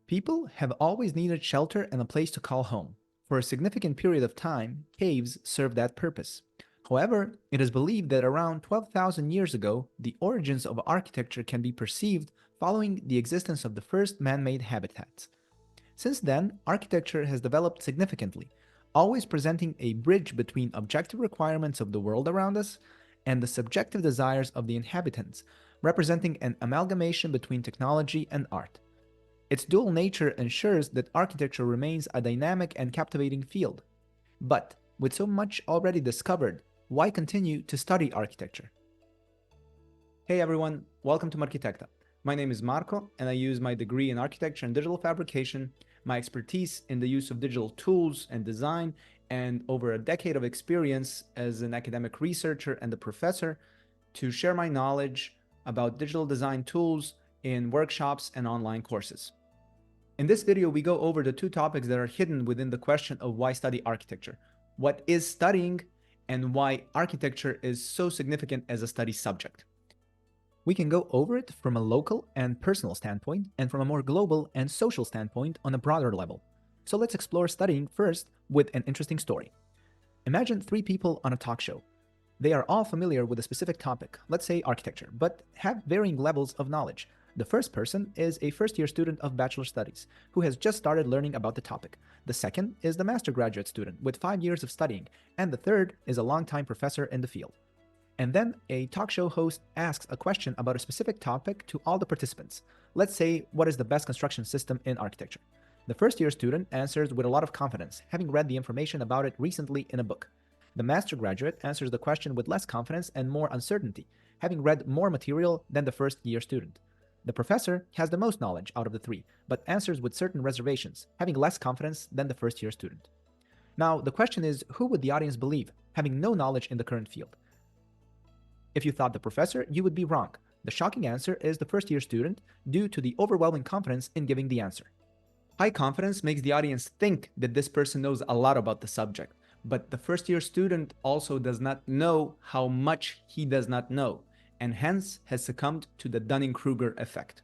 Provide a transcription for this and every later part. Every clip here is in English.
People have always needed shelter and a place to call home. For a significant period of time, caves served that purpose. However, it is believed that around 12,000 years ago, the origins of architecture can be perceived following the existence of the first man made habitats. Since then, architecture has developed significantly, always presenting a bridge between objective requirements of the world around us and the subjective desires of the inhabitants, representing an amalgamation between technology and art. Its dual nature ensures that architecture remains a dynamic and captivating field. But, with so much already discovered, why continue to study architecture? Hey everyone, welcome to Marquitecta. My name is Marco, and I use my degree in architecture and digital fabrication, my expertise in the use of digital tools and design, and over a decade of experience as an academic researcher and a professor to share my knowledge about digital design tools in workshops and online courses. In this video, we go over the two topics that are hidden within the question of why study architecture. What is studying, and why architecture is so significant as a study subject. We can go over it from a local and personal standpoint, and from a more global and social standpoint on a broader level. So let's explore studying first with an interesting story. Imagine three people on a talk show. They are all familiar with a specific topic, let's say architecture, but have varying levels of knowledge. The first person is a first-year student of bachelor studies who has just started learning about the topic. The second is the master graduate student with 5 years of studying, and the third is a longtime professor in the field. And then a talk show host asks a question about a specific topic to all the participants. Let's say, what is the best construction system in architecture? The first-year student answers with a lot of confidence, having read the information about it recently in a book. The master graduate answers the question with less confidence and more uncertainty, having read more material than the first-year student. The professor has the most knowledge out of the three, but answers with certain reservations, having less confidence than the first-year student. Now, the question is, who would the audience believe, having no knowledge in the current field? If you thought the professor, you would be wrong. The shocking answer is the first-year student, due to the overwhelming confidence in giving the answer. High confidence makes the audience think that this person knows a lot about the subject, but the first-year student also does not know how much he does not know, and hence has succumbed to the Dunning-Kruger Effect.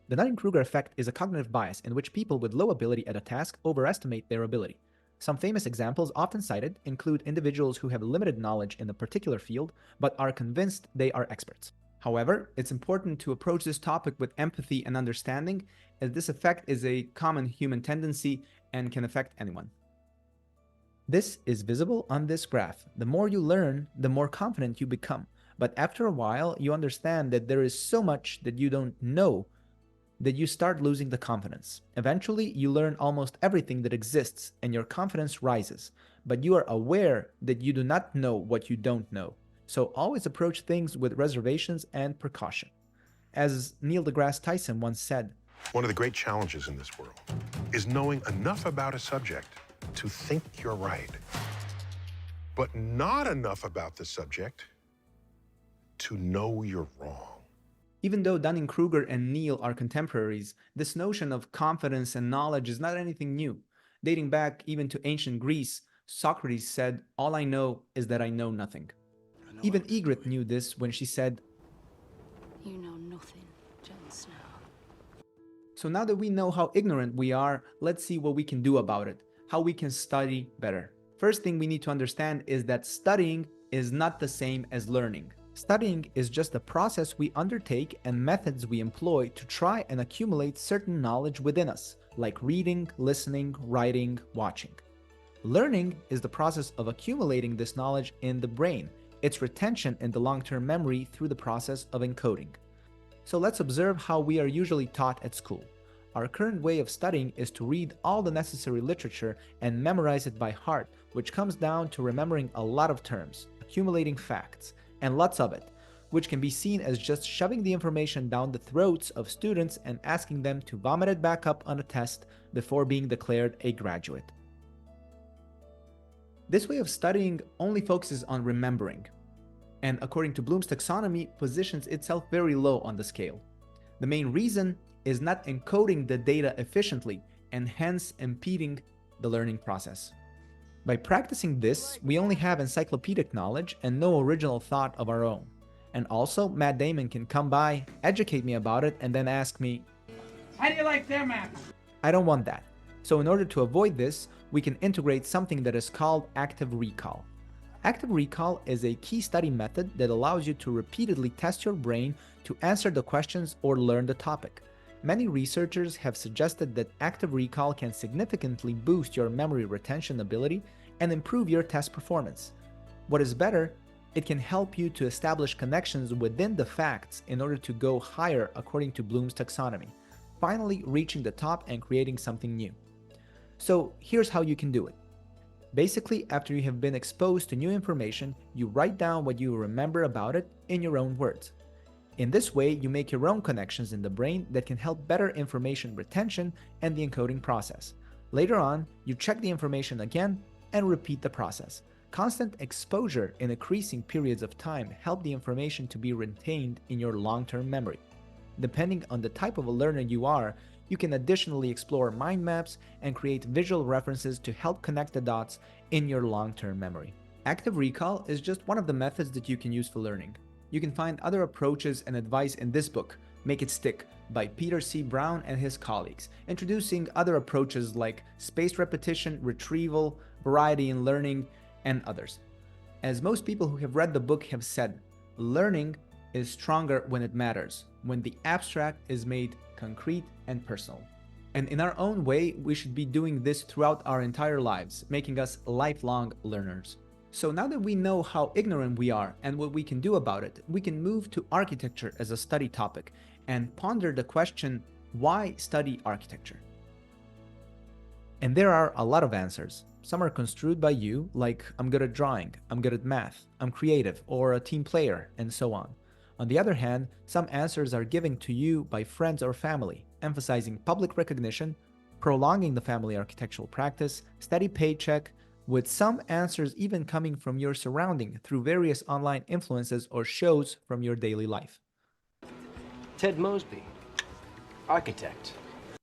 The Dunning-Kruger Effect is a cognitive bias in which people with low ability at a task overestimate their ability. Some famous examples often cited include individuals who have limited knowledge in a particular field but are convinced they are experts. However, it's important to approach this topic with empathy and understanding, as this effect is a common human tendency and can affect anyone. This is visible on this graph. The more you learn, the more confident you become. But after a while, you understand that there is so much that you don't know that you start losing the confidence. Eventually, you learn almost everything that exists and your confidence rises, but you are aware that you do not know what you don't know. So always approach things with reservations and precaution. As Neil deGrasse Tyson once said, "One of the great challenges in this world is knowing enough about a subject to think you're right, but not enough about the subject to know you're wrong." Even though Dunning-Kruger and Neil are contemporaries, this notion of confidence and knowledge is not anything new. Dating back even to ancient Greece, Socrates said, "All I know is that I know nothing." Even Ygritte knew this when she said, "You know nothing, Jon Snow." So now that we know how ignorant we are, let's see what we can do about it, how we can study better. First thing we need to understand is that studying is not the same as learning. Studying is just a process we undertake and methods we employ to try and accumulate certain knowledge within us, like reading, listening, writing, watching. Learning is the process of accumulating this knowledge in the brain, its retention in the long-term memory through the process of encoding. So let's observe how we are usually taught at school. Our current way of studying is to read all the necessary literature and memorize it by heart, which comes down to remembering a lot of terms, accumulating facts, and lots of it, which can be seen as just shoving the information down the throats of students and asking them to vomit it back up on a test before being declared a graduate. This way of studying only focuses on remembering, and according to Bloom's taxonomy, positions itself very low on the scale. The main reason is not encoding the data efficiently and hence impeding the learning process. By practicing this, we only have encyclopedic knowledge and no original thought of our own. And also, Matt Damon can come by, educate me about it, and then ask me, How do you like them apples? I don't want that. So in order to avoid this, we can integrate something that is called active recall. Active recall is a key study method that allows you to repeatedly test your brain to answer the questions or learn the topic. Many researchers have suggested that active recall can significantly boost your memory retention ability and improve your test performance. What is better, it can help you to establish connections within the facts in order to go higher according to Bloom's taxonomy, finally reaching the top and creating something new. So here's how you can do it. Basically, after you have been exposed to new information, you write down what you remember about it in your own words. In this way, you make your own connections in the brain that can help better information retention and the encoding process. Later on, you check the information again and repeat the process. Constant exposure in increasing periods of time help the information to be retained in your long-term memory. Depending on the type of a learner you are, you can additionally explore mind maps and create visual references to help connect the dots in your long-term memory. Active recall is just one of the methods that you can use for learning. You can find other approaches and advice in this book, Make It Stick, by Peter C. Brown and his colleagues, introducing other approaches like spaced repetition, retrieval, variety in learning, and others. As most people who have read the book have said, learning is stronger when it matters, when the abstract is made concrete and personal. And in our own way, we should be doing this throughout our entire lives, making us lifelong learners. So now that we know how ignorant we are and what we can do about it, we can move to architecture as a study topic and ponder the question, why study architecture? And there are a lot of answers. Some are construed by you, like I'm good at drawing, I'm good at math, I'm creative, or a team player, and so on. On the other hand, some answers are given to you by friends or family, emphasizing public recognition, prolonging the family architectural practice, steady paycheck, with some answers even coming from your surrounding through various online influences or shows from your daily life. Ted Mosby, architect.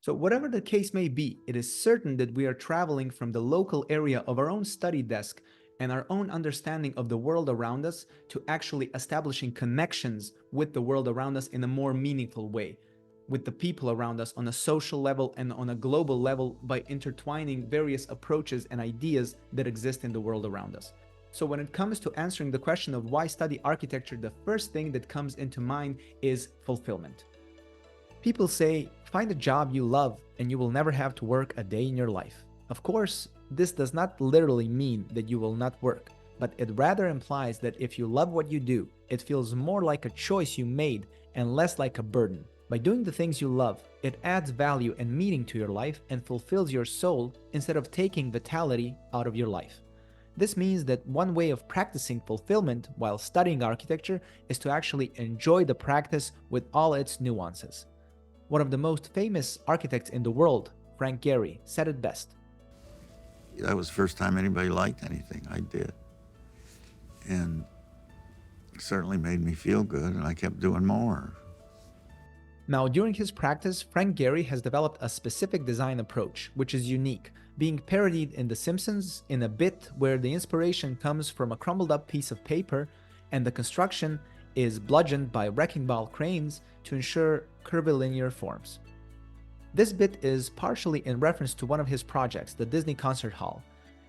So whatever the case may be, it is certain that we are traveling from the local area of our own study desk and our own understanding of the world around us to actually establishing connections with the world around us in a more meaningful way, with the people around us on a social level and on a global level by intertwining various approaches and ideas that exist in the world around us. So when it comes to answering the question of why study architecture, the first thing that comes into mind is fulfillment. People say, find a job you love and you will never have to work a day in your life. Of course, this does not literally mean that you will not work, but it rather implies that if you love what you do, it feels more like a choice you made and less like a burden. By doing the things you love, it adds value and meaning to your life and fulfills your soul instead of taking vitality out of your life. This means that one way of practicing fulfillment while studying architecture is to actually enjoy the practice with all its nuances. One of the most famous architects in the world, Frank Gehry, said it best. That was the first time anybody liked anything I did. And it certainly made me feel good, and I kept doing more. Now, during his practice, Frank Gehry has developed a specific design approach, which is unique, being parodied in The Simpsons in a bit where the inspiration comes from a crumbled up piece of paper and the construction is bludgeoned by wrecking ball cranes to ensure curvilinear forms. This bit is partially in reference to one of his projects, the Disney Concert Hall.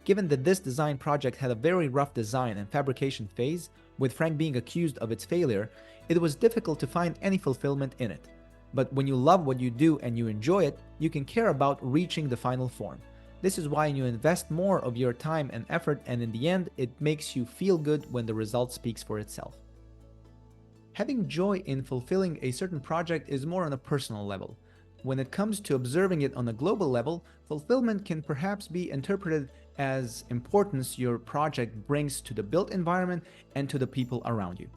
Given that this design project had a very rough design and fabrication phase, with Frank being accused of its failure, it was difficult to find any fulfillment in it. But when you love what you do and you enjoy it, you can care about reaching the final form. This is why you invest more of your time and effort, and in the end, it makes you feel good when the result speaks for itself. Having joy in fulfilling a certain project is more on a personal level. When it comes to observing it on a global level, fulfillment can perhaps be interpreted as importance your project brings to the built environment and to the people around you.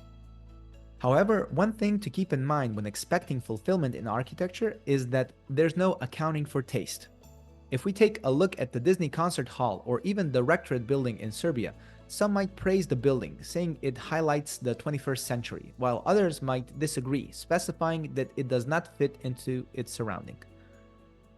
However, one thing to keep in mind when expecting fulfillment in architecture is that there's no accounting for taste. If we take a look at the Disney Concert Hall or even the Rectorate building in Serbia, some might praise the building, saying it highlights the 21st century, while others might disagree, specifying that it does not fit into its surrounding.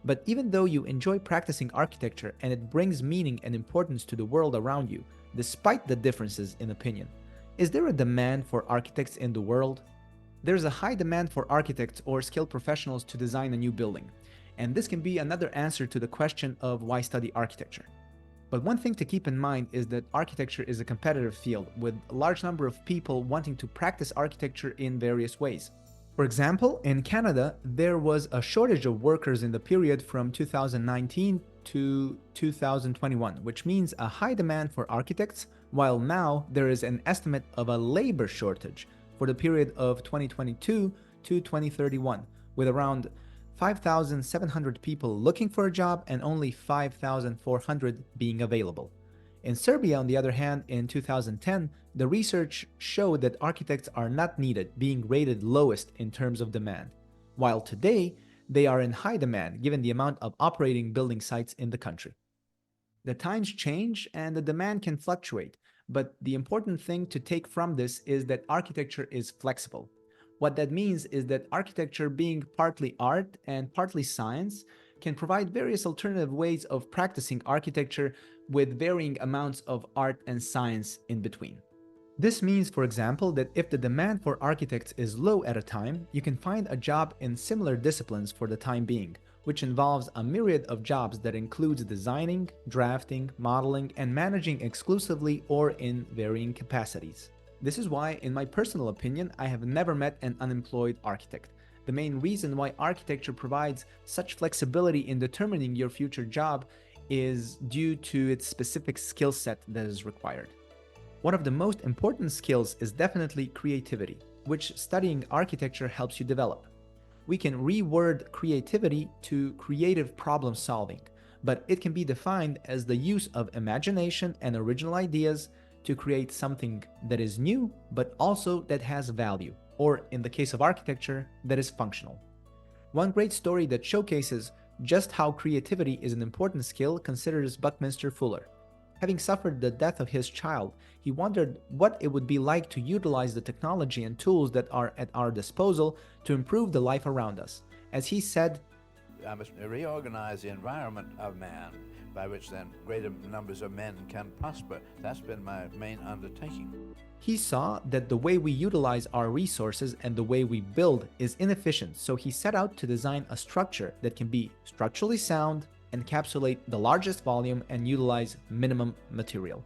But even though you enjoy practicing architecture and it brings meaning and importance to the world around you, despite the differences in opinion, is there a demand for architects in the world? There's a high demand for architects or skilled professionals to design a new building, and this can be another answer to the question of why study architecture. But one thing to keep in mind is that architecture is a competitive field with a large number of people wanting to practice architecture in various ways. For example, in Canada, there was a shortage of workers in the period from 2019 to 2021, which means a high demand for architects, while now there is an estimate of a labor shortage for the period of 2022 to 2031, with around 5,700 people looking for a job and only 5,400 being available. In Serbia, on the other hand, in 2010, the research showed that architects are not needed, being rated lowest in terms of demand, while today they are in high demand given the amount of operating building sites in the country. The times change and the demand can fluctuate, but the important thing to take from this is that architecture is flexible. What that means is that architecture, being partly art and partly science, can provide various alternative ways of practicing architecture with varying amounts of art and science in between. This means, for example, that if the demand for architects is low at a time, you can find a job in similar disciplines for the time being, which involves a myriad of jobs that includes designing, drafting, modeling, and managing exclusively or in varying capacities. This is why, in my personal opinion, I have never met an unemployed architect. The main reason why architecture provides such flexibility in determining your future job is due to its specific skill set that is required. One of the most important skills is definitely creativity, which studying architecture helps you develop. We can reword creativity to creative problem solving, but it can be defined as the use of imagination and original ideas to create something that is new, but also that has value, or in the case of architecture, that is functional. One great story that showcases just how creativity is an important skill considers Buckminster Fuller. Having suffered the death of his child, he wondered what it would be like to utilize the technology and tools that are at our disposal to improve the life around us. As he said, I must reorganize the environment of man, by which then greater numbers of men can prosper. That's been my main undertaking. He saw that the way we utilize our resources and the way we build is inefficient, so he set out to design a structure that can be structurally sound, encapsulate the largest volume, and utilize minimum material.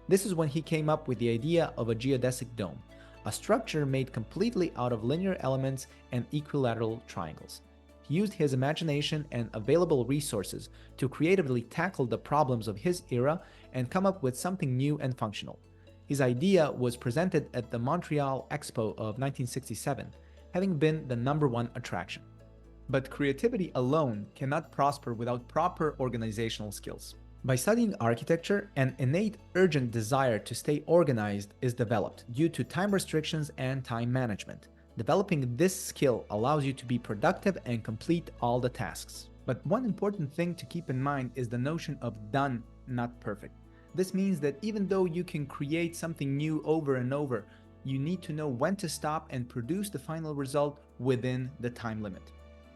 This is when he came up with the idea of a geodesic dome, a structure made completely out of linear elements and equilateral triangles. He used his imagination and available resources to creatively tackle the problems of his era and come up with something new and functional. His idea was presented at the Montreal Expo of 1967, having been the #1 attraction. But creativity alone cannot prosper without proper organizational skills. By studying architecture, an innate urgent desire to stay organized is developed due to time restrictions and time management. Developing this skill allows you to be productive and complete all the tasks. But one important thing to keep in mind is the notion of done, not perfect. This means that even though you can create something new over and over, you need to know when to stop and produce the final result within the time limit.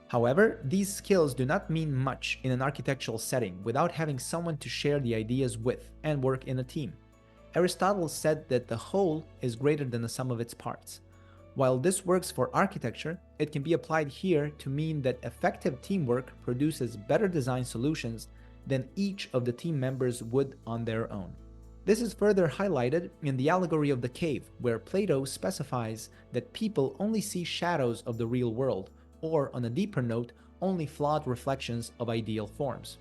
However, these skills do not mean much in an architectural setting without having someone to share the ideas with and work in a team. Aristotle said that the whole is greater than the sum of its parts. While this works for architecture, it can be applied here to mean that effective teamwork produces better design solutions than each of the team members would on their own. This is further highlighted in the allegory of the cave, where Plato specifies that people only see shadows of the real world, or on a deeper note, only flawed reflections of ideal forms.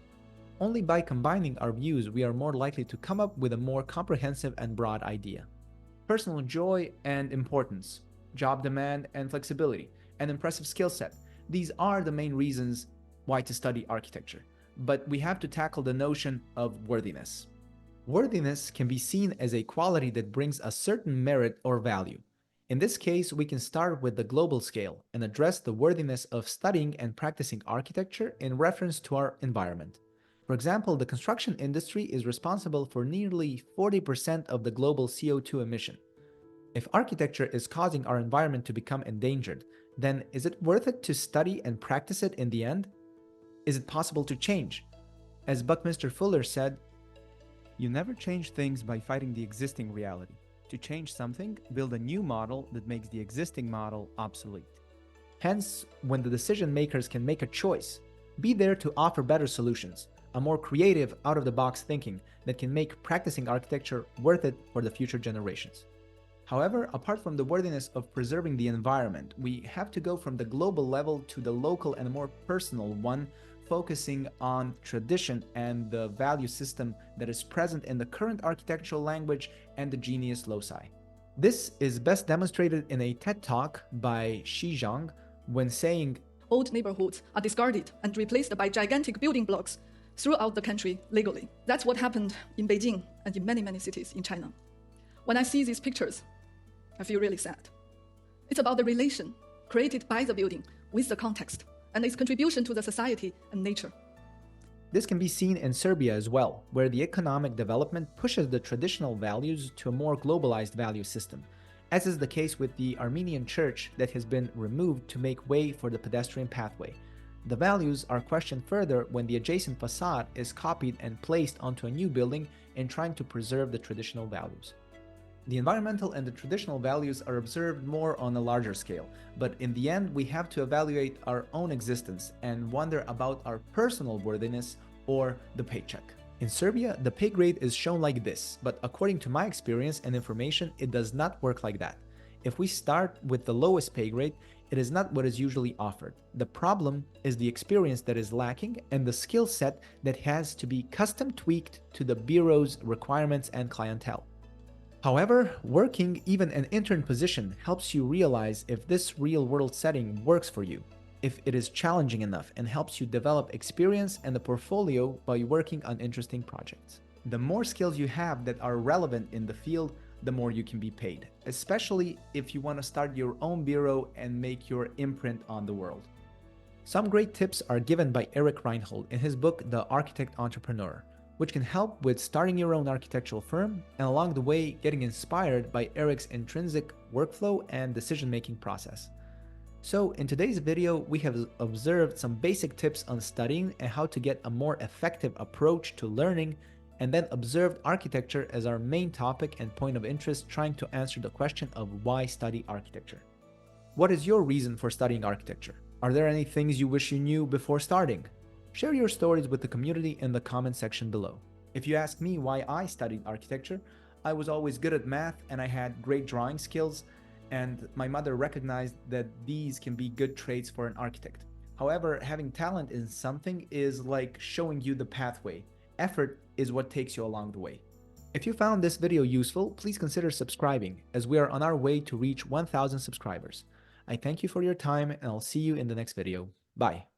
Only by combining our views we are more likely to come up with a more comprehensive and broad idea. Personal joy and importance, job demand and flexibility, an impressive skill set. These are the main reasons why to study architecture. But we have to tackle the notion of worthiness. Worthiness can be seen as a quality that brings a certain merit or value. In this case, we can start with the global scale and address the worthiness of studying and practicing architecture in reference to our environment. For example, the construction industry is responsible for nearly 40% of the global CO2 emission. If architecture is causing our environment to become endangered, then is it worth it to study and practice it in the end? Is it possible to change? As Buckminster Fuller said, "You never change things by fighting the existing reality. to change something, build a new model that makes the existing model obsolete. Hence, when the decision makers can make a choice, be there to offer better solutions, a more creative, out-of-the-box thinking that can make practicing architecture worth it for the future generations. However, apart from the worthiness of preserving the environment, we have to go from the global level to the local and more personal one, focusing on tradition and the value system that is present in the current architectural language and the genius loci. This is best demonstrated in a TED Talk by Xi Zhang when saying, "Old neighborhoods are discarded and replaced by gigantic building blocks throughout the country legally." That's what happened in Beijing and in many, many cities in China. When I see these pictures, I feel really sad. It's about the relation created by the building with the context and its contribution to the society and nature. This can be seen in Serbia as well, where the economic development pushes the traditional values to a more globalized value system, as is the case with the Armenian church that has been removed to make way for the pedestrian pathway. The values are questioned further when the adjacent facade is copied and placed onto a new building in trying to preserve the traditional values. The environmental and the traditional values are observed more on a larger scale, but in the end we have to evaluate our own existence and wonder about our personal worthiness or the paycheck. In Serbia, the pay grade is shown like this, but according to my experience and information, it does not work like that. If we start with the lowest pay grade, it is not what is usually offered. The problem is the experience that is lacking and the skill set that has to be custom tweaked to the bureau's requirements and clientele. However, working even an intern position helps you realize if this real-world setting works for you, if it is challenging enough, and helps you develop experience and a portfolio by working on interesting projects. The more skills you have that are relevant in the field, the more you can be paid, especially if you want to start your own bureau and make your imprint on the world. Some great tips are given by Eric Reinhold in his book, The Architect Entrepreneur, which can help with starting your own architectural firm and along the way getting inspired by Eric's intrinsic workflow and decision-making process. So in today's video, we have observed some basic tips on studying and how to get a more effective approach to learning, and then observed architecture as our main topic and point of interest, trying to answer the question of why study architecture. What is your reason for studying architecture? Are there any things you wish you knew before starting? Share your stories with the community in the comment section below. If you ask me why I studied architecture, I was always good at math and I had great drawing skills, and my mother recognized that these can be good traits for an architect. However, having talent in something is like showing you the pathway. Effort is what takes you along the way. If you found this video useful, please consider subscribing, as we are on our way to reach 1,000 subscribers. I thank you for your time and I'll see you in the next video. Bye.